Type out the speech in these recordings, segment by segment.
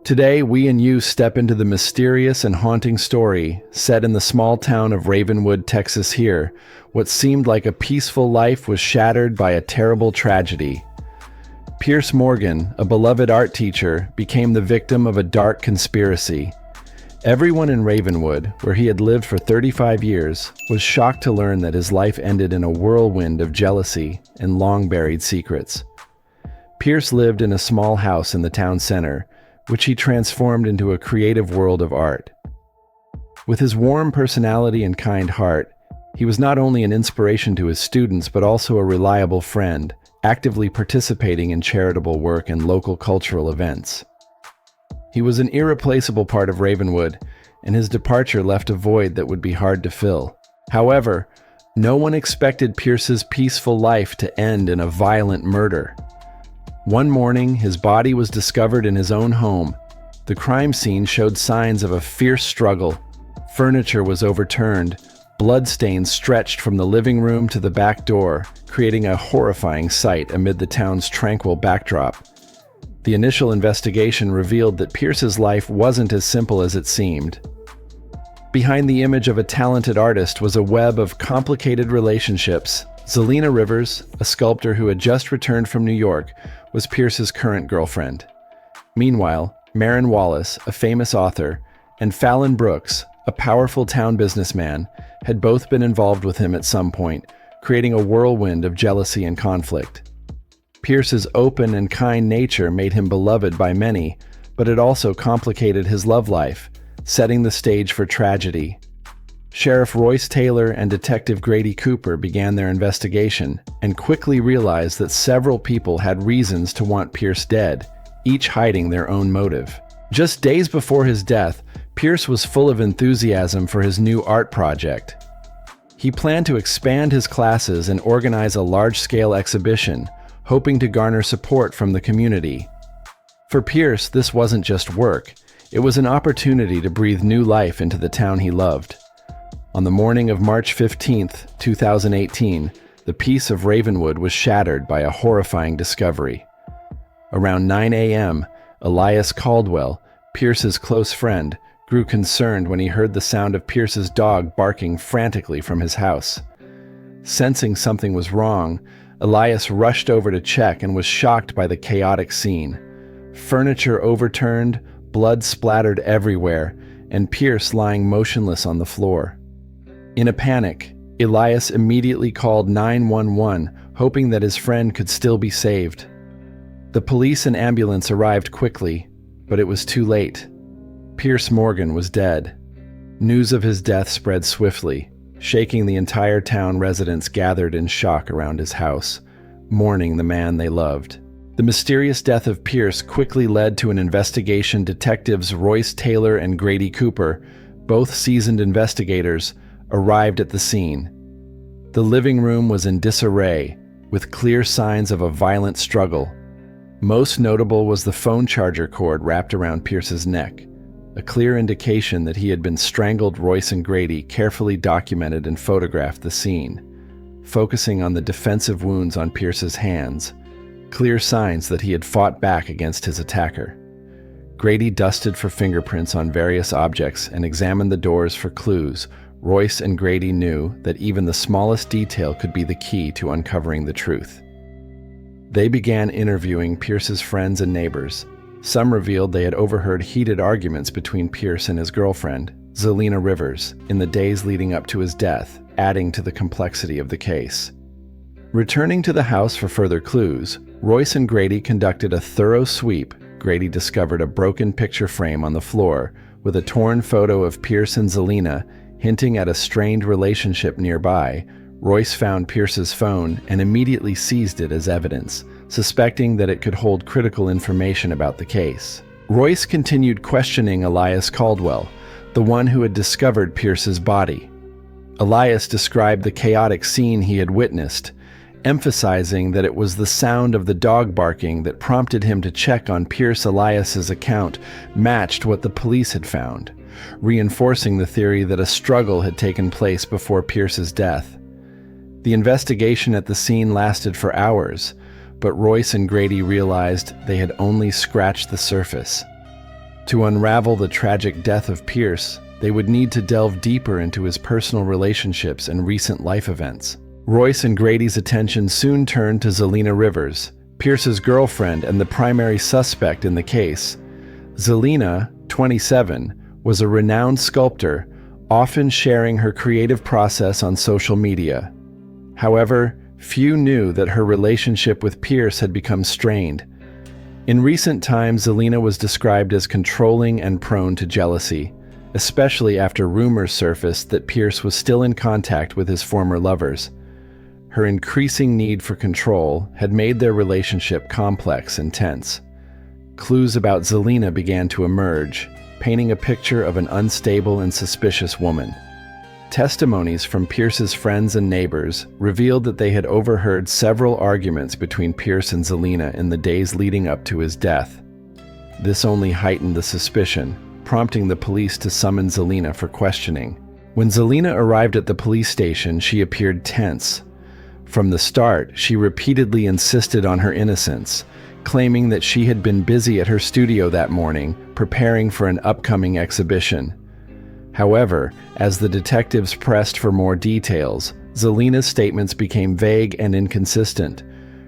Today, we and you step into the mysterious and haunting story set in the small town of Ravenwood, Texas here. What seemed like a peaceful life was shattered by a terrible tragedy. Pierce Morgan, a beloved art teacher, became the victim of a dark conspiracy. Everyone in Ravenwood, where he had lived for 35 years, was shocked to learn that his life ended in a whirlwind of jealousy and long-buried secrets. Pierce lived in a small house in the town center, which he transformed into a creative world of art. With his warm personality and kind heart, he was not only an inspiration to his students but also a reliable friend, actively participating in charitable work and local cultural events. He was an irreplaceable part of Ravenwood, and his departure left a void that would be hard to fill. However, no one expected Pierce's peaceful life to end in a violent murder. One morning, his body was discovered in his own home. The crime scene showed signs of a fierce struggle. Furniture was overturned. Bloodstains stretched from the living room to the back door, creating a horrifying sight amid the town's tranquil backdrop. The initial investigation revealed that Pierce's life wasn't as simple as it seemed. Behind the image of a talented artist was a web of complicated relationships. Zelina Rivers, a sculptor who had just returned from New York, was Pierce's current girlfriend. Meanwhile, Marin Wallace, a famous author, and Fallon Brooks, a powerful town businessman, had both been involved with him at some point, creating a whirlwind of jealousy and conflict. Pierce's open and kind nature made him beloved by many, but it also complicated his love life, setting the stage for tragedy. Sheriff Royce Taylor and Detective Grady Cooper began their investigation and quickly realized that several people had reasons to want Pierce dead, each hiding their own motive. Just days before his death, Pierce was full of enthusiasm for his new art project. He planned to expand his classes and organize a large-scale exhibition, hoping to garner support from the community. For Pierce, this wasn't just work. It was an opportunity to breathe new life into the town he loved. On the morning of March 15, 2018, the peace of Ravenwood was shattered by a horrifying discovery. Around 9 a.m., Elias Caldwell, Pierce's close friend, grew concerned when he heard the sound of Pierce's dog barking frantically from his house. Sensing something was wrong, Elias rushed over to check and was shocked by the chaotic scene. Furniture overturned, blood splattered everywhere, and Pierce lying motionless on the floor. In a panic, Elias immediately called 911, hoping that his friend could still be saved. The police and ambulance arrived quickly, but it was too late. Pierce Morgan was dead. News of his death spread swiftly, shaking the entire town. Residents gathered in shock around his house, mourning the man they loved. The mysterious death of Pierce quickly led to an investigation. Detectives Royce Taylor and Grady Cooper, both seasoned investigators, arrived at the scene. The living room was in disarray, with clear signs of a violent struggle. Most notable was the phone charger cord wrapped around Pierce's neck, a clear indication that he had been strangled. Royce and Grady carefully documented and photographed the scene, focusing on the defensive wounds on Pierce's hands, clear signs that he had fought back against his attacker. Grady dusted for fingerprints on various objects and examined the doors for clues. Royce and Grady knew that even the smallest detail could be the key to uncovering the truth. They began interviewing Pierce's friends and neighbors. Some revealed they had overheard heated arguments between Pierce and his girlfriend, Zelina Rivers, in the days leading up to his death, adding to the complexity of the case. Returning to the house for further clues, Royce and Grady conducted a thorough sweep. Grady discovered a broken picture frame on the floor with a torn photo of Pierce and Zelina, hinting at a strained relationship nearby. Royce found Pierce's phone and immediately seized it as evidence, suspecting that it could hold critical information about the case. Royce continued questioning Elias Caldwell, the one who had discovered Pierce's body. Elias described the chaotic scene he had witnessed, emphasizing that it was the sound of the dog barking that prompted him to check on Pierce. Elias's account matched what the police had found, reinforcing the theory that a struggle had taken place before Pierce's death. The investigation at the scene lasted for hours, but Royce and Grady realized they had only scratched the surface. To unravel the tragic death of Pierce, they would need to delve deeper into his personal relationships and recent life events. Royce and Grady's attention soon turned to Zelina Rivers, Pierce's girlfriend and the primary suspect in the case. Zelina, 27, was a renowned sculptor, often sharing her creative process on social media. However, few knew that her relationship with Pierce had become strained. In recent times, Zelina was described as controlling and prone to jealousy, especially after rumors surfaced that Pierce was still in contact with his former lovers. Her increasing need for control had made their relationship complex and tense. Clues about Zelina began to emerge, painting a picture of an unstable and suspicious woman. Testimonies from Pierce's friends and neighbors revealed that they had overheard several arguments between Pierce and Zelina in the days leading up to his death. This only heightened the suspicion, prompting the police to summon Zelina for questioning. When Zelina arrived at the police station, she appeared tense. From the start, she repeatedly insisted on her innocence, claiming that she had been busy at her studio that morning, preparing for an upcoming exhibition. However, as the detectives pressed for more details, Zelina's statements became vague and inconsistent.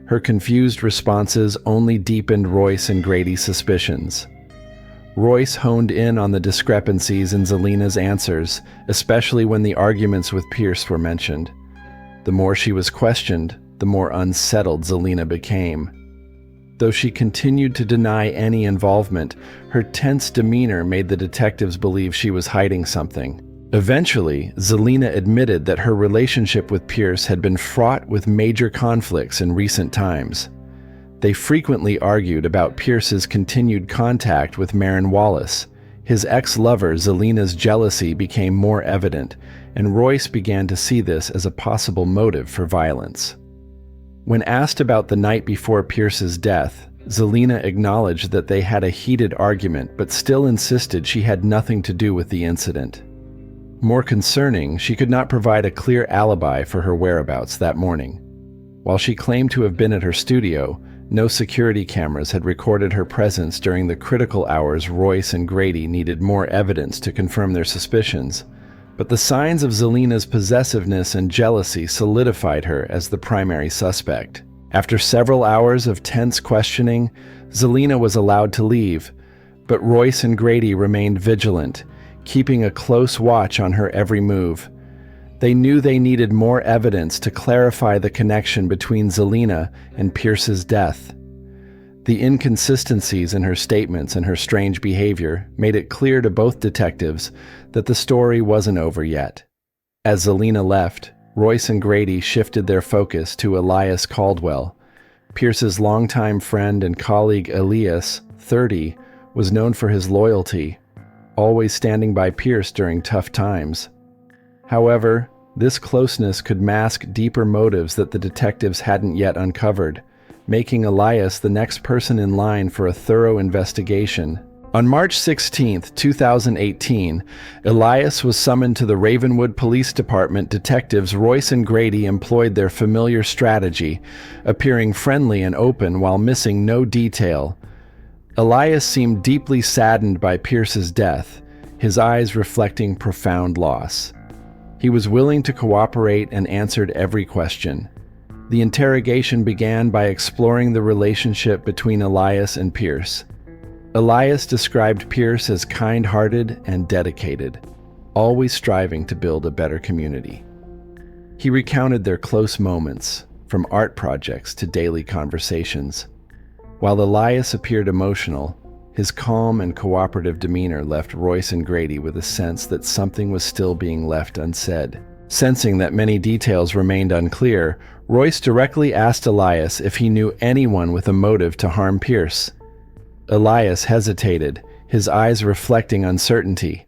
Her confused responses only deepened Royce and Grady's suspicions. Royce honed in on the discrepancies in Zelina's answers, especially when the arguments with Pierce were mentioned. The more she was questioned, the more unsettled Zelina became. Though she continued to deny any involvement, her tense demeanor made the detectives believe she was hiding something. Eventually, Zelina admitted that her relationship with Pierce had been fraught with major conflicts in recent times. They frequently argued about Pierce's continued contact with Maren Wallace. His ex-lover Zelina's jealousy became more evident, and Royce began to see this as a possible motive for violence. When asked about the night before Pierce's death, Zelina acknowledged that they had a heated argument but still insisted she had nothing to do with the incident. More concerning, she could not provide a clear alibi for her whereabouts that morning. While she claimed to have been at her studio, no security cameras had recorded her presence during the critical hours Royce and Grady needed more evidence to confirm their suspicions. But the signs of Zelina's possessiveness and jealousy solidified her as the primary suspect. After several hours of tense questioning, Zelina was allowed to leave, but Royce and Grady remained vigilant, keeping a close watch on her every move. They knew they needed more evidence to clarify the connection between Zelina and Pierce's death. The inconsistencies in her statements and her strange behavior made it clear to both detectives that the story wasn't over yet. As Zelina left, Royce and Grady shifted their focus to Elias Caldwell. Pierce's longtime friend and colleague Elias, 30, was known for his loyalty, always standing by Pierce during tough times. However, this closeness could mask deeper motives that the detectives hadn't yet uncovered, making Elias the next person in line for a thorough investigation. On March 16, 2018, Elias was summoned to the Ravenwood Police Department. Detectives Royce and Grady employed their familiar strategy, appearing friendly and open while missing no detail. Elias seemed deeply saddened by Pierce's death, his eyes reflecting profound loss. He was willing to cooperate and answered every question. The interrogation began by exploring the relationship between Elias and Pierce. Elias described Pierce as kind-hearted and dedicated, always striving to build a better community. He recounted their close moments, from art projects to daily conversations. While Elias appeared emotional, his calm and cooperative demeanor left Royce and Grady with a sense that something was still being left unsaid. Sensing that many details remained unclear, Royce directly asked Elias if he knew anyone with a motive to harm Pierce. Elias hesitated, his eyes reflecting uncertainty.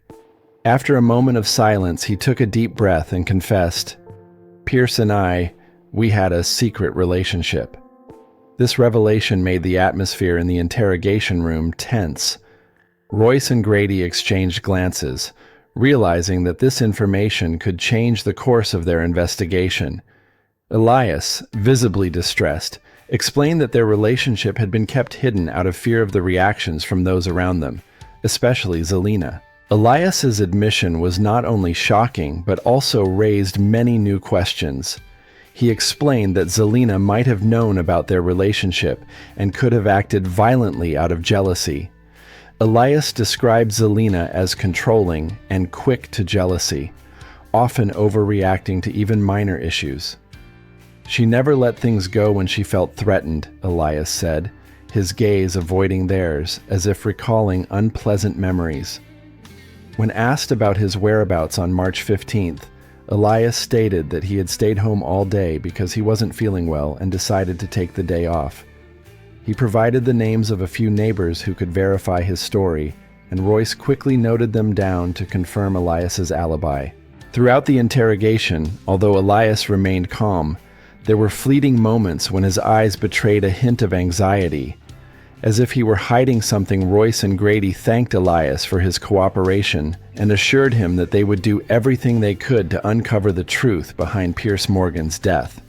After a moment of silence, he took a deep breath and confessed, "Pierce and we had a secret relationship." This revelation made the atmosphere in the interrogation room tense. Royce and Grady exchanged glances, realizing that this information could change the course of their investigation. Elias, visibly distressed, explained that their relationship had been kept hidden out of fear of the reactions from those around them. especially Zelina. Elias's admission was not only shocking, but also raised many new questions. He explained that Zelina might have known about their relationship and could have acted violently out of jealousy. Elias described Zelina as controlling and quick to jealousy, often overreacting to even minor issues. She never let things go when she felt threatened, Elias said, his gaze avoiding theirs, as if recalling unpleasant memories. When asked about his whereabouts on March 15th, Elias stated that he had stayed home all day because he wasn't feeling well and decided to take the day off. He provided the names of a few neighbors who could verify his story, and Royce quickly noted them down to confirm Elias's alibi. Throughout the interrogation, although Elias remained calm, there were fleeting moments when his eyes betrayed a hint of anxiety. As if he were hiding something, Royce and Grady thanked Elias for his cooperation and assured him that they would do everything they could to uncover the truth behind Pierce Morgan's death.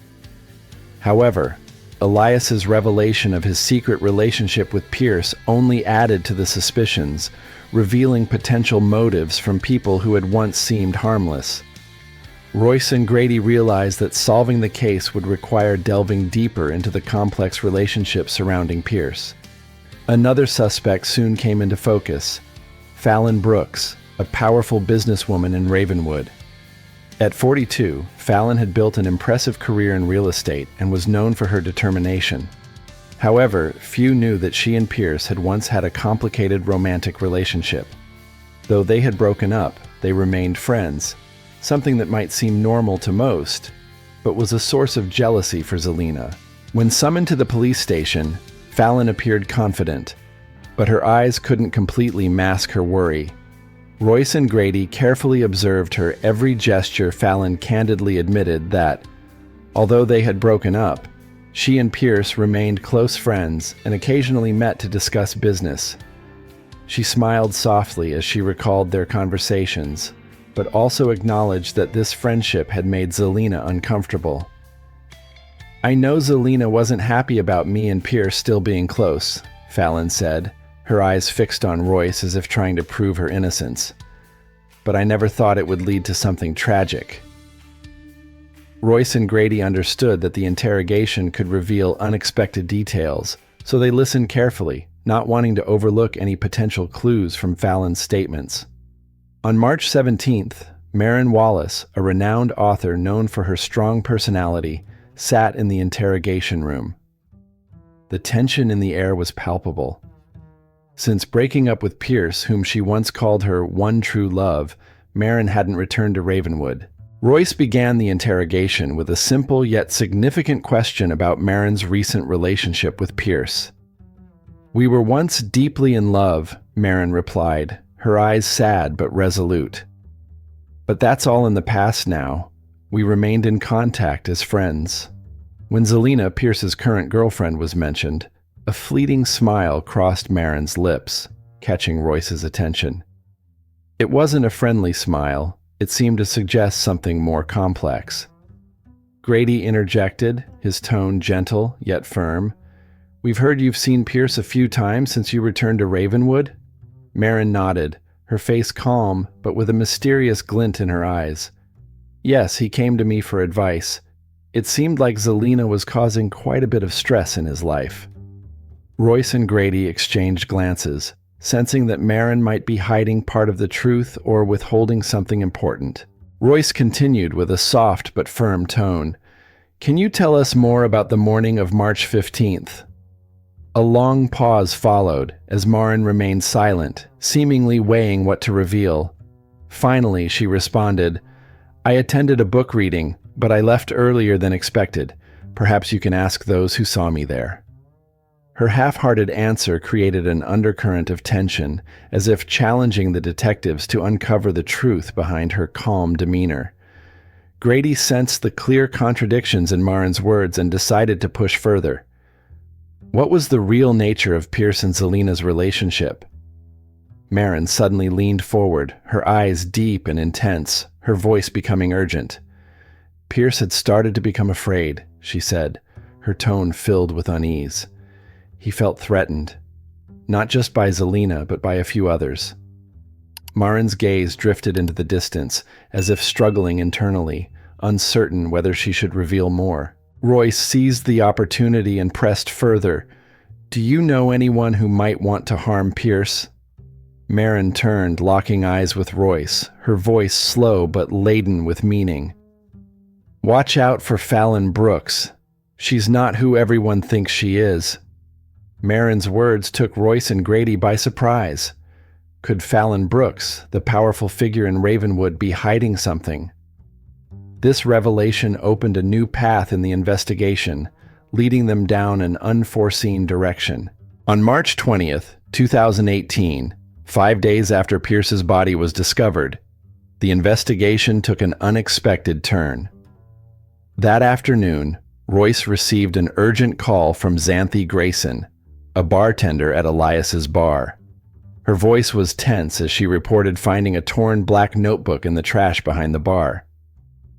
However, Elias's revelation of his secret relationship with Pierce only added to the suspicions, revealing potential motives from people who had once seemed harmless. Royce and Grady realized that solving the case would require delving deeper into the complex relationship surrounding Pierce. Another suspect soon came into focus, Fallon Brooks, a powerful businesswoman in Ravenwood. At 42, Fallon had built an impressive career in real estate and was known for her determination. However, few knew that she and Pierce had once had a complicated romantic relationship. Though they had broken up, they remained friends, something that might seem normal to most, but was a source of jealousy for Zelina. When summoned to the police station, Fallon appeared confident, but her eyes couldn't completely mask her worry. Royce and Grady carefully observed her every gesture. Fallon candidly admitted that, although they had broken up, she and Pierce remained close friends and occasionally met to discuss business. She smiled softly as she recalled their conversations, but also acknowledged that this friendship had made Zelina uncomfortable. "I know Zelina wasn't happy about me and Pierce still being close," Fallon said, her eyes fixed on Royce as if trying to prove her innocence. "But I never thought it would lead to something tragic." Royce and Grady understood that the interrogation could reveal unexpected details, so they listened carefully, not wanting to overlook any potential clues from Fallon's statements. On March 17th, Maren Wallace, a renowned author known for her strong personality, sat in the interrogation room. The tension in the air was palpable. Since breaking up with Pierce, whom she once called her one true love, Maren hadn't returned to Ravenwood. Royce began the interrogation with a simple yet significant question about Maren's recent relationship with Pierce. "We were once deeply in love," Maren replied, her eyes sad but resolute. "But that's all in the past now. We remained in contact as friends." When Zelina, Pierce's current girlfriend, was mentioned, a fleeting smile crossed Maren's lips, catching Royce's attention. It wasn't a friendly smile. It seemed to suggest something more complex. Grady interjected, his tone gentle yet firm. "We've heard you've seen Pierce a few times since you returned to Ravenwood?" Maren nodded, her face calm, but with a mysterious glint in her eyes. "Yes, he came to me for advice. It seemed like Zelina was causing quite a bit of stress in his life." Royce and Grady exchanged glances, sensing that Maren might be hiding part of the truth or withholding something important. Royce continued with a soft but firm tone. "Can you tell us more about the morning of March 15th? A long pause followed, as Maren remained silent, seemingly weighing what to reveal. Finally, she responded, "I attended a book reading, but I left earlier than expected. Perhaps you can ask those who saw me there." Her half-hearted answer created an undercurrent of tension, as if challenging the detectives to uncover the truth behind her calm demeanor. Grady sensed the clear contradictions in Maren's words and decided to push further. What was the real nature of Pierce and Zelina's relationship? Maren suddenly leaned forward, her eyes deep and intense, her voice becoming urgent. "Pierce had started to become afraid," she said, her tone filled with unease. "He felt threatened. not just by Zelina, but by a few others. Marin's gaze drifted into the distance, as if struggling internally, uncertain whether she should reveal more. Royce seized the opportunity and pressed further. "Do you know anyone who might want to harm Pierce?" Marin turned, locking eyes with Royce, her voice slow but laden with meaning. "Watch out for Fallon Brooks. She's not who everyone thinks she is." Marin's words took Royce and Grady by surprise. Could Fallon Brooks, the powerful figure in Ravenwood, be hiding something? This revelation opened a new path in the investigation, leading them down an unforeseen direction. On March 20th, 2018, 5 days after Pierce's body was discovered, the investigation took an unexpected turn. That afternoon, Royce received an urgent call from Xanthi Grayson, a bartender at Elias's bar. Her voice was tense as she reported finding a torn black notebook in the trash behind the bar.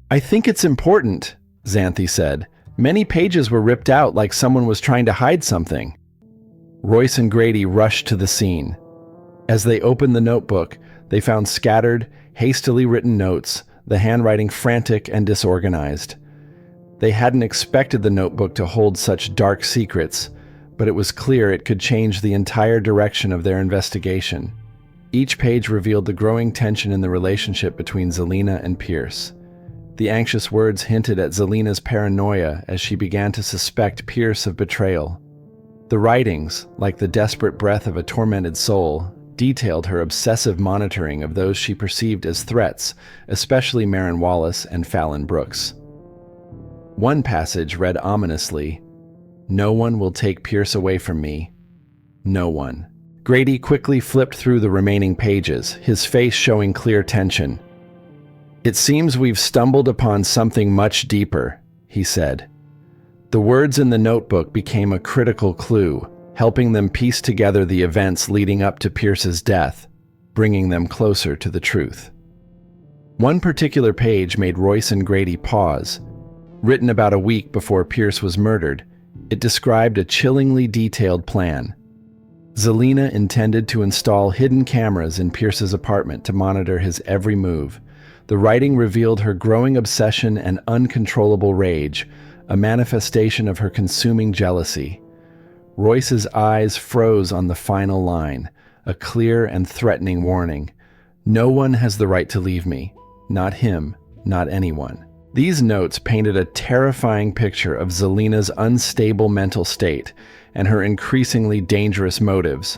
"I think it's important," Xanthi said. "Many pages were ripped out like someone was trying to hide something." Royce and Grady rushed to the scene. As they opened the notebook, they found scattered, hastily written notes, the handwriting frantic and disorganized. They hadn't expected the notebook to hold such dark secrets, but it was clear it could change the entire direction of their investigation. Each page revealed the growing tension in the relationship between Zelina and Pierce. The anxious words hinted at Zelina's paranoia as she began to suspect Pierce of betrayal. The writings, like the desperate breath of a tormented soul, detailed her obsessive monitoring of those she perceived as threats, especially Marin Wallace and Fallon Brooks. One passage read ominously, "No one will take Pierce away from me. No one." Grady quickly flipped through the remaining pages, his face showing clear tension. "It seems we've stumbled upon something much deeper," he said. The words in the notebook became a critical clue, helping them piece together the events leading up to Pierce's death, bringing them closer to the truth. One particular page made Royce and Grady pause. Written about a week before Pierce was murdered, it described a chillingly detailed plan. Zelina intended to install hidden cameras in Pierce's apartment to monitor his every move. The writing revealed her growing obsession and uncontrollable rage, a manifestation of her consuming jealousy. Royce's eyes froze on the final line, a clear and threatening warning. "No one has the right to leave me. Not him, not anyone." These notes painted a terrifying picture of Zelina's unstable mental state and her increasingly dangerous motives.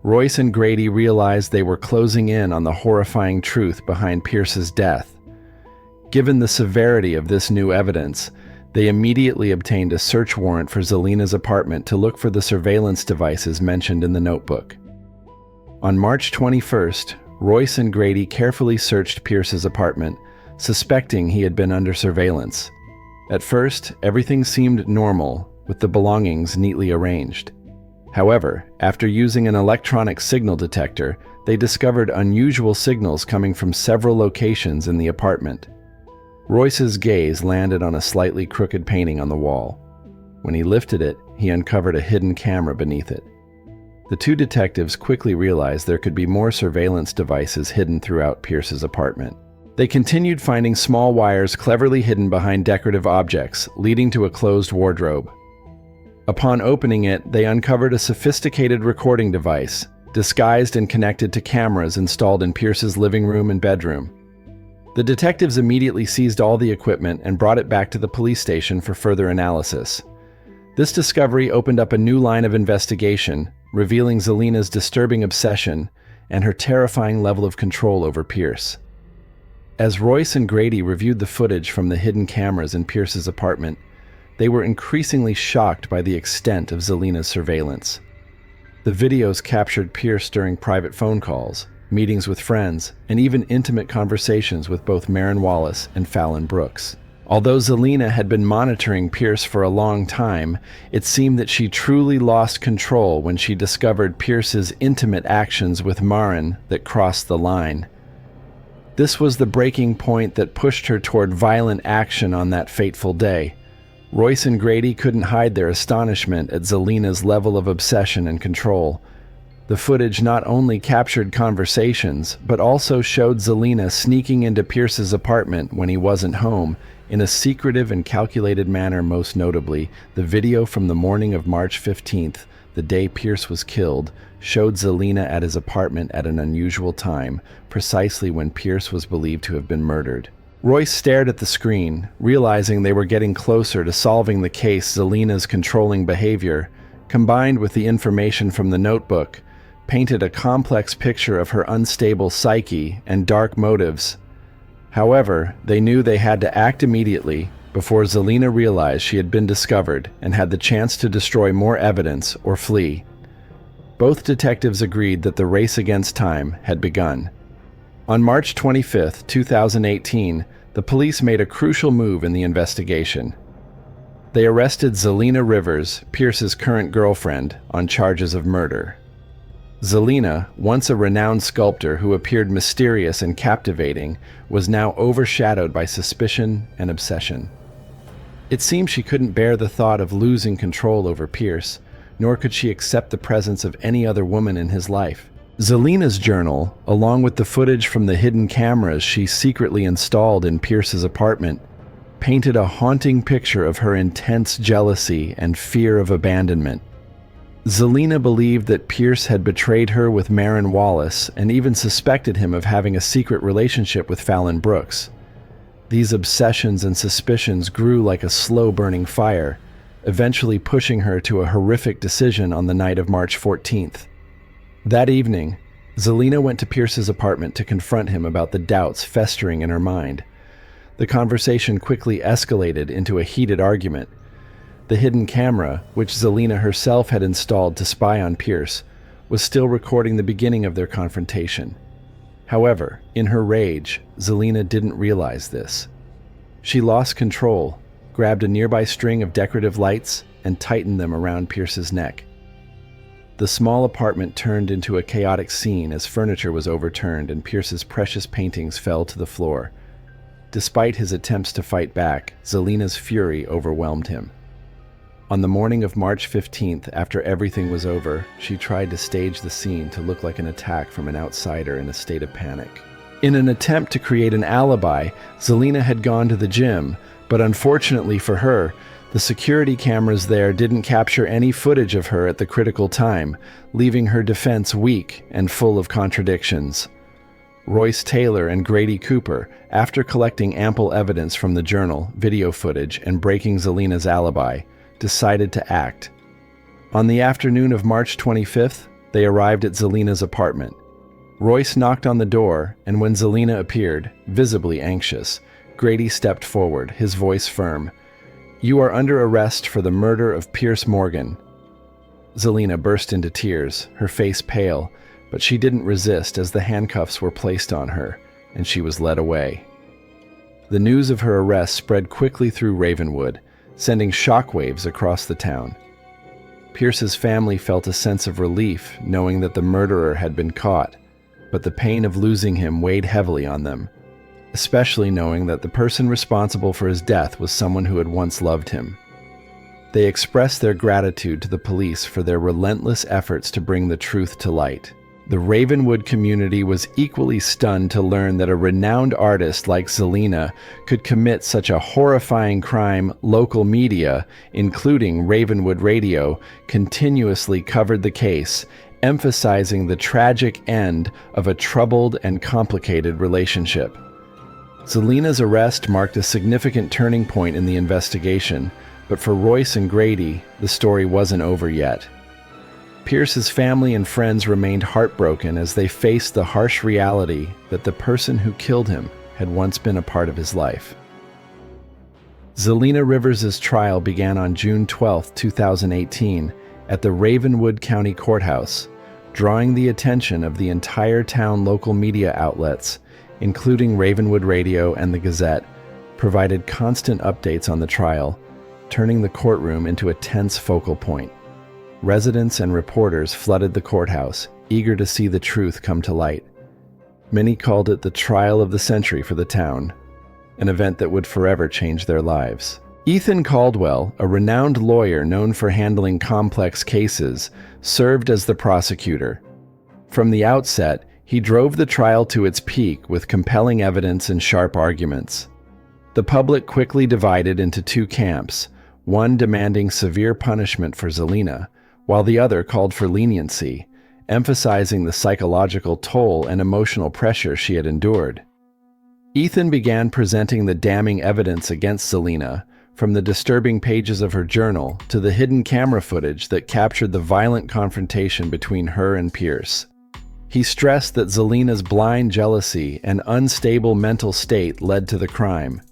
Royce and Grady realized they were closing in on the horrifying truth behind Pierce's death. Given the severity of this new evidence, they immediately obtained a search warrant for Zelina's apartment to look for the surveillance devices mentioned in the notebook. On March 21st, Royce and Grady carefully searched Pierce's apartment, suspecting he had been under surveillance. At first, everything seemed normal, with the belongings neatly arranged. However, after using an electronic signal detector, they discovered unusual signals coming from several locations in the apartment. Royce's gaze landed on a slightly crooked painting on the wall. When he lifted it, he uncovered a hidden camera beneath it. The two detectives quickly realized there could be more surveillance devices hidden throughout Pierce's apartment. They continued finding small wires cleverly hidden behind decorative objects, leading to a closed wardrobe. Upon opening it, they uncovered a sophisticated recording device, disguised and connected to cameras installed in Pierce's living room and bedroom. The detectives immediately seized all the equipment and brought it back to the police station for further analysis. This discovery opened up a new line of investigation, revealing Zelina's disturbing obsession and her terrifying level of control over Pierce. As Royce and Grady reviewed the footage from the hidden cameras in Pierce's apartment, they were increasingly shocked by the extent of Zelina's surveillance. The videos captured Pierce during private phone calls, meetings with friends, and even intimate conversations with both Marin Wallace and Fallon Brooks. Although Zelina had been monitoring Pierce for a long time, it seemed that she truly lost control when she discovered Pierce's intimate actions with Marin that crossed the line. This was the breaking point that pushed her toward violent action on that fateful day. Royce and Grady couldn't hide their astonishment at Zelina's level of obsession and control. The footage not only captured conversations, but also showed Zelina sneaking into Pierce's apartment when he wasn't home, in a secretive and calculated manner. Most notably, the video from the morning of March 15th, the day Pierce was killed, showed Zelina at his apartment at an unusual time, precisely when Pierce was believed to have been murdered. Royce stared at the screen, realizing they were getting closer to solving the case. Zelina's controlling behavior, combined with the information from the notebook, painted a complex picture of her unstable psyche and dark motives. However, they knew they had to act immediately before Zelina realized she had been discovered and had the chance to destroy more evidence or flee. Both detectives agreed that the race against time had begun. On March 25, 2018, the police made a crucial move in the investigation. They arrested Zelina Rivers, Pierce's current girlfriend, on charges of murder. Zelina, once a renowned sculptor who appeared mysterious and captivating, was now overshadowed by suspicion and obsession. It seemed she couldn't bear the thought of losing control over Pierce, nor could she accept the presence of any other woman in his life. Zelina's journal, along with the footage from the hidden cameras she secretly installed in Pierce's apartment, painted a haunting picture of her intense jealousy and fear of abandonment. Zelina believed that Pierce had betrayed her with Maren Wallace and even suspected him of having a secret relationship with Fallon Brooks. These obsessions and suspicions grew like a slow-burning fire, eventually pushing her to a horrific decision on the night of March 14th. That evening, Zelina went to Pierce's apartment to confront him about the doubts festering in her mind. The conversation quickly escalated into a heated argument. The hidden camera, which Zelina herself had installed to spy on Pierce, was still recording the beginning of their confrontation. However, in her rage, Zelina didn't realize this. She lost control, grabbed a nearby string of decorative lights, and tightened them around Pierce's neck. The small apartment turned into a chaotic scene as furniture was overturned and Pierce's precious paintings fell to the floor. Despite his attempts to fight back, Zelina's fury overwhelmed him. On the morning of March 15th, after everything was over, she tried to stage the scene to look like an attack from an outsider in a state of panic. In an attempt to create an alibi, Zelina had gone to the gym, but unfortunately for her, the security cameras there didn't capture any footage of her at the critical time, leaving her defense weak and full of contradictions. Royce Taylor and Grady Cooper, after collecting ample evidence from the journal, video footage, and breaking Zelina's alibi, decided to act. On the afternoon of March 25th, they arrived at Zelina's apartment. Royce knocked on the door, and when Zelina appeared, visibly anxious, Grady stepped forward, his voice firm. "You are under arrest for the murder of Pierce Morgan." Zelina burst into tears, her face pale, but she didn't resist as the handcuffs were placed on her, and she was led away. The news of her arrest spread quickly through Ravenwood, sending shockwaves across the town. Pierce's family felt a sense of relief knowing that the murderer had been caught, but the pain of losing him weighed heavily on them, especially knowing that the person responsible for his death was someone who had once loved him. They expressed their gratitude to the police for their relentless efforts to bring the truth to light. The Ravenwood community was equally stunned to learn that a renowned artist like Zelina could commit such a horrifying crime. Local media, including Ravenwood Radio, continuously covered the case, emphasizing the tragic end of a troubled and complicated relationship. Zelina's arrest marked a significant turning point in the investigation, but for Royce and Grady, the story wasn't over yet. Pierce's family and friends remained heartbroken as they faced the harsh reality that the person who killed him had once been a part of his life. Zelina Rivers' trial began on June 12, 2018, at the Ravenwood County Courthouse, drawing the attention of the entire town. Local media outlets, including Ravenwood Radio and the Gazette, provided constant updates on the trial, turning the courtroom into a tense focal point. Residents and reporters flooded the courthouse, eager to see the truth come to light. Many called it the trial of the century for the town, an event that would forever change their lives. Ethan Caldwell, a renowned lawyer known for handling complex cases, served as the prosecutor. From the outset, he drove the trial to its peak with compelling evidence and sharp arguments. The public quickly divided into two camps, one demanding severe punishment for Zelina, while the other called for leniency, emphasizing the psychological toll and emotional pressure she had endured. Ethan began presenting the damning evidence against Zelina, from the disturbing pages of her journal to the hidden camera footage that captured the violent confrontation between her and Pierce. He stressed that Zelina's blind jealousy and unstable mental state led to the crime.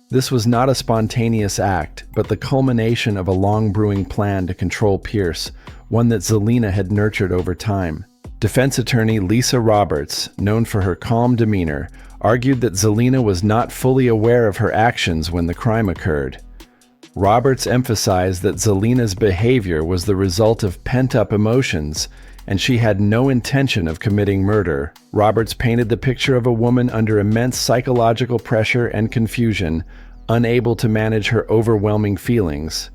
This was not a spontaneous act, but the culmination of a long-brewing plan to control Pierce, one that Zelina had nurtured over time. Defense attorney Lisa Roberts, known for her calm demeanor, argued that Zelina was not fully aware of her actions when the crime occurred. Roberts emphasized that Zelina's behavior was the result of pent-up emotions, and she had no intention of committing murder. Roberts painted the picture of a woman under immense psychological pressure and confusion, unable to manage her overwhelming feelings.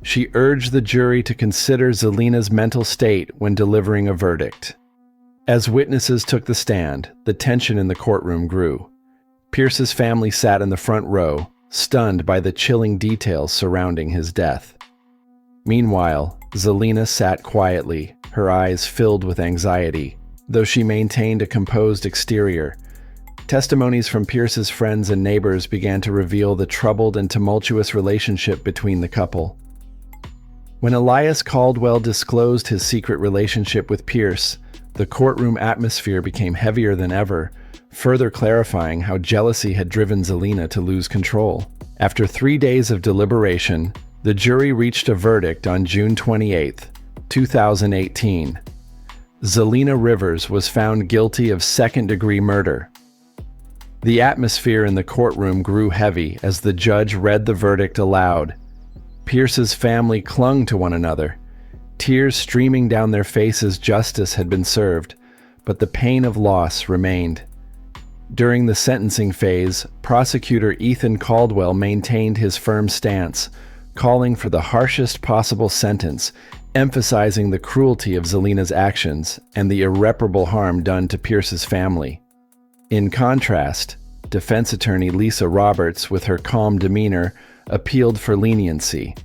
She urged the jury to consider Zelina's mental state when delivering a verdict. As witnesses took the stand, the tension in the courtroom grew. Pierce's family sat in the front row, stunned by the chilling details surrounding his death. Meanwhile, Zelina sat quietly, her eyes filled with anxiety, though she maintained a composed exterior. Testimonies from Pierce's friends and neighbors began to reveal the troubled and tumultuous relationship between the couple. When Elias Caldwell disclosed his secret relationship with Pierce, the courtroom atmosphere became heavier than ever, further clarifying how jealousy had driven Zelina to lose control. After 3 days of deliberation, the jury reached a verdict on June 28, 2018. Zelina Rivers was found guilty of second-degree murder. The atmosphere in the courtroom grew heavy as the judge read the verdict aloud. Pierce's family clung to one another, tears streaming down their faces. Justice had been served, but the pain of loss remained. During the sentencing phase, prosecutor Ethan Caldwell maintained his firm stance, calling for the harshest possible sentence, emphasizing the cruelty of Zelina's actions and the irreparable harm done to Pierce's family. In contrast, defense attorney Lisa Roberts, with her calm demeanor, appealed for leniency,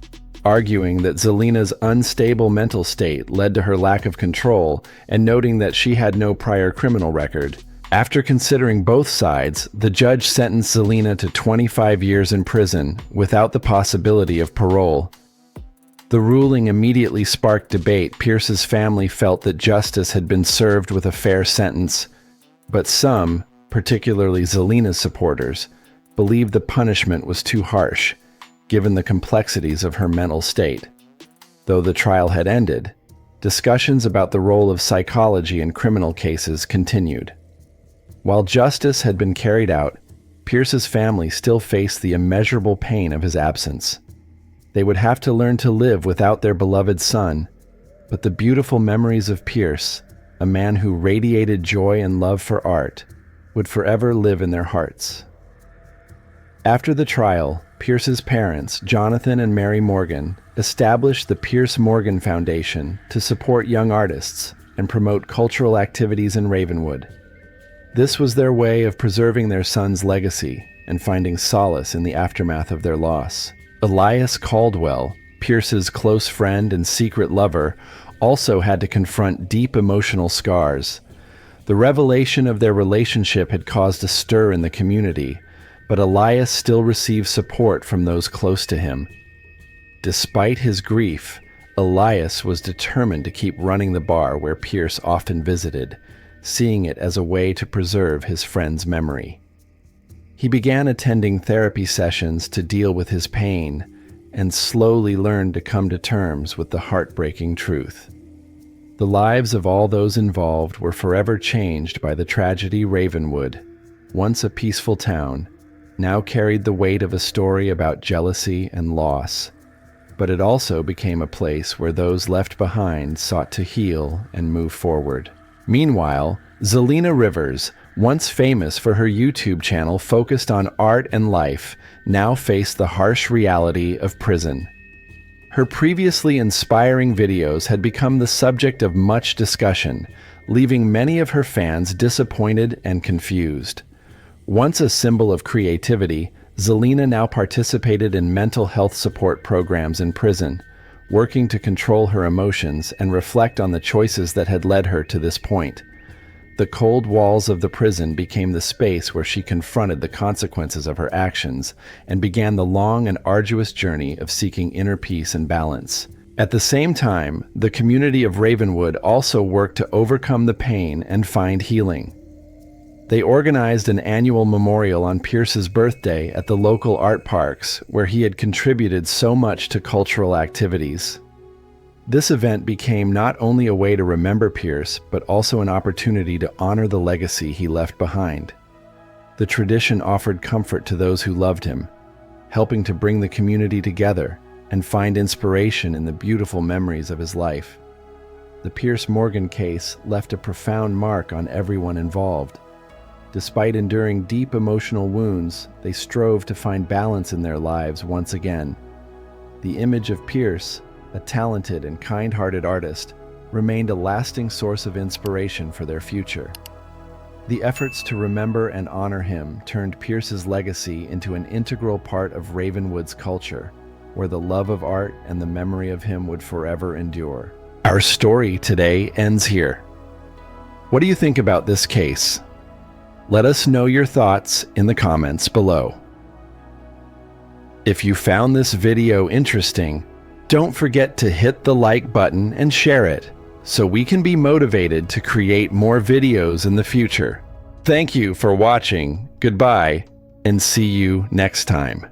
arguing that Zelina's unstable mental state led to her lack of control and noting that she had no prior criminal record. After considering both sides, the judge sentenced Zelina to 25 years in prison without the possibility of parole. The ruling immediately sparked debate. Pierce's family felt that justice had been served with a fair sentence, but some, particularly Zelina's supporters, believed the punishment was too harsh, given the complexities of her mental state. Though the trial had ended, discussions about the role of psychology in criminal cases continued. While justice had been carried out, Pierce's family still faced the immeasurable pain of his absence. They would have to learn to live without their beloved son, but the beautiful memories of Pierce, a man who radiated joy and love for art, would forever live in their hearts. After the trial, Pierce's parents, Jonathan and Mary Morgan, established the Pierce Morgan Foundation to support young artists and promote cultural activities in Ravenwood. This was their way of preserving their son's legacy and finding solace in the aftermath of their loss. Elias Caldwell, Pierce's close friend and secret lover, also had to confront deep emotional scars. The revelation of their relationship had caused a stir in the community, but Elias still received support from those close to him. Despite his grief, Elias was determined to keep running the bar where Pierce often visited, seeing it as a way to preserve his friend's memory. He began attending therapy sessions to deal with his pain and slowly learned to come to terms with the heartbreaking truth. The lives of all those involved were forever changed by the tragedy. Ravenwood, once a peaceful town, now carried the weight of a story about jealousy and loss, but it also became a place where those left behind sought to heal and move forward. Meanwhile, Zelina Rivers, once famous for her YouTube channel focused on art and life, now faced the harsh reality of prison. Her previously inspiring videos had become the subject of much discussion, leaving many of her fans disappointed and confused. Once a symbol of creativity, Zelina now participated in mental health support programs in prison, working to control her emotions and reflect on the choices that had led her to this point. The cold walls of the prison became the space where she confronted the consequences of her actions and began the long and arduous journey of seeking inner peace and balance. At the same time, the community of Ravenwood also worked to overcome the pain and find healing. They organized an annual memorial on Pierce's birthday at the local art parks, where he had contributed so much to cultural activities. This event became not only a way to remember Pierce, but also an opportunity to honor the legacy he left behind. The tradition offered comfort to those who loved him, helping to bring the community together and find inspiration in the beautiful memories of his life. The Pierce Morgan case left a profound mark on everyone involved. Despite enduring deep emotional wounds, they strove to find balance in their lives once again. The image of Pierce, a talented and kind-hearted artist, remained a lasting source of inspiration for their future. The efforts to remember and honor him turned Pierce's legacy into an integral part of Ravenwood's culture, where the love of art and the memory of him would forever endure. Our story today ends here. What do you think about this case? Let us know your thoughts in the comments below. If you found this video interesting, don't forget to hit the like button and share it, so we can be motivated to create more videos in the future. Thank you for watching, goodbye, and see you next time.